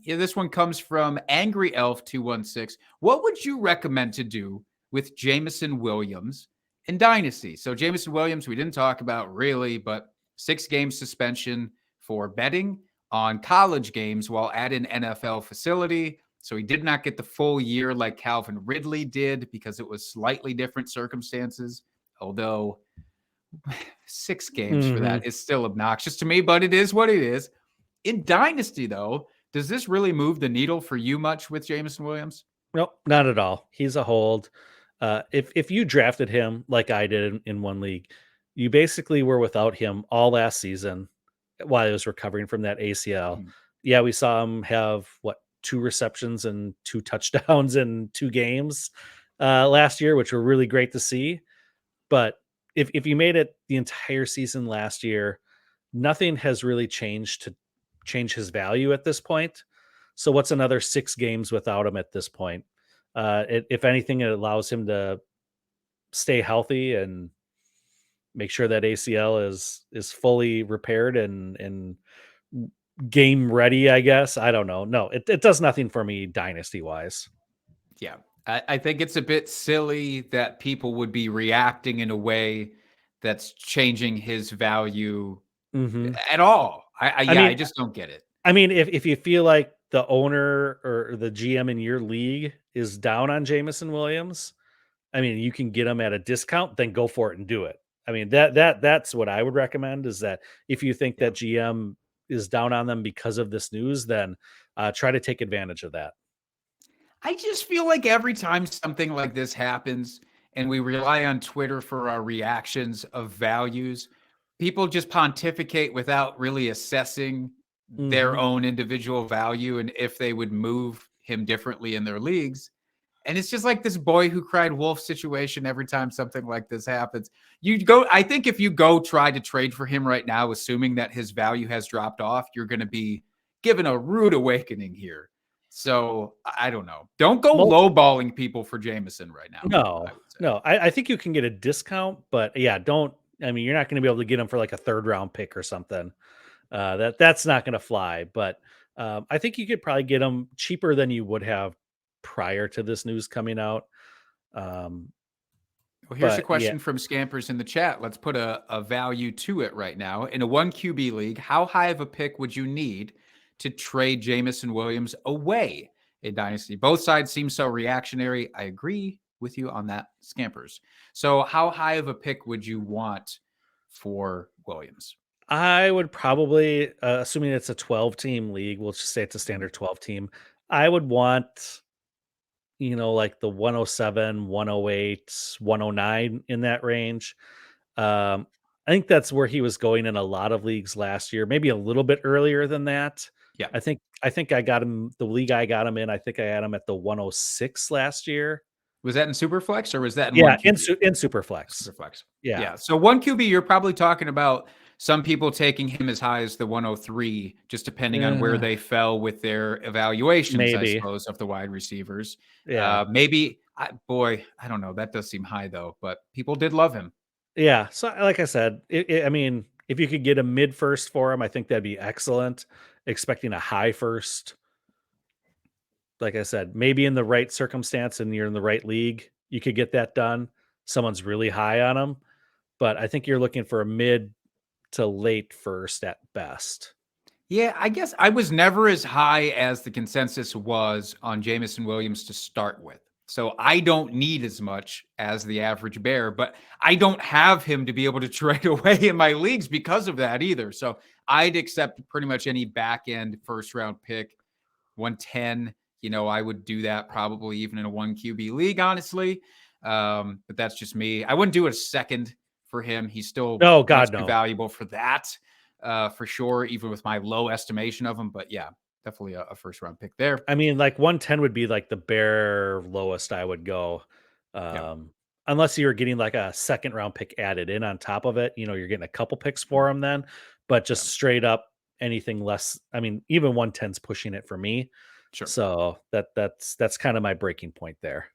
Yeah, this one comes from Angry Elf 216. What would you recommend to do with Jameson Williams in Dynasty? So Jameson Williams, we didn't talk about really, but 6-game suspension for betting on college games while at an NFL facility. So he did not get the full year like Calvin Ridley did because it was slightly different circumstances. Although 6 games for Mm-hmm. that is still obnoxious to me, but it is what it is. In Dynasty, though, does this really move the needle for you much with Jameson Williams? Nope, not at all. He's a hold. If you drafted him like I did in one league, you basically were without him all last season while he was recovering from that ACL. Mhm. Yeah, we saw him have 2 receptions and 2 touchdowns in 2 games last year, which were really great to see. But if you made it the entire season last year, nothing has really changed to change his value at this point. So what's another 6 games without him at this point? If anything, it allows him to stay healthy and make sure that ACL is fully repaired and game ready. I guess I don't know. No, it does nothing for me dynasty wise. Yeah. I think it's a bit silly that people would be reacting in a way that's changing his value Mm-hmm. at all. I I mean, just don't get it. if you feel like the owner or the GM in your league is down on Jameson Williams, I mean, you can get him at a discount, then go for it and do it. I mean, that's what I would recommend is that if you think Yeah. that GM is down on them because of this news, then try to take advantage of that. I just feel like every time something like this happens and we rely on Twitter for our reactions of values, people just pontificate without really assessing their Hmm. own individual value and if they would move him differently in their leagues. And it's just like this boy who cried wolf situation every time something like this happens. I think if you go try to trade for him right now, assuming that his value has dropped off, you're going to be given a rude awakening here. So I don't know. Don't go Most lowballing people for Jameson right now, though, I No, would say. no, I think you can get a discount, but yeah, don't. I mean, you're not going to be able to get him for like a 3rd round pick or something. That's not going to fly. But I think you could probably get them cheaper than you would have prior to this news coming out. Um, Well, here's a but yeah, question from Scampers in the chat. Let's put a value to it right now. In a 1 QB league, how high of a pick would you need to trade Jameson Williams away in Dynasty? Both sides seem so reactionary. I agree with you on that, Scampers. So, how high of a pick would you want for Williams? I would probably, assuming it's a 12-team league, we'll just say it's a standard 12 team. I would want, like the 107, 108, 109 in that range. Um, I think that's where he was going in a lot of leagues last year, maybe a little bit earlier than that. Yeah. I think I got him the league I got him in. I think I had him at the 106 last year. Was that in Superflex or was that in Yeah, 1 QB? in Superflex. Superflex. Yeah. Yeah. So 1 QB, you're probably talking about some people taking him as high as the 103, just depending on where Uh, they fell with their evaluations, I maybe. suppose, of the wide receivers. Yeah. Maybe, I don't know. That does seem high, though, but people did love him. Yeah. So, like I said, I mean, if you could get a mid first for him, I think that'd be excellent. Expecting a high first, like I said, maybe in the right circumstance and you're in the right league, you could get that done. Someone's really high on him, but I think you're looking for a mid to late first at best. Yeah, I guess I was never as high as the consensus was on Jameson Williams to start with. So I don't need as much as the average bear, but I don't have him to be able to trade away in my leagues because of that either. So I'd accept pretty much any back end 1st round pick, 110. I would do that probably even in a 1 QB league, honestly. But that's just me. I wouldn't do a second for him. He's still No, much God, too no. valuable for that. For sure, even with my low estimation of him. But yeah, definitely a 1st round pick there. I mean, like 110 would be like the bare lowest I would go. Yeah. Unless you're getting like a 2nd round pick added in on top of it, you're getting a couple picks for him then, but Yeah. just straight up anything less. I mean, even 110's pushing it for me. Sure. So that's kind of my breaking point there.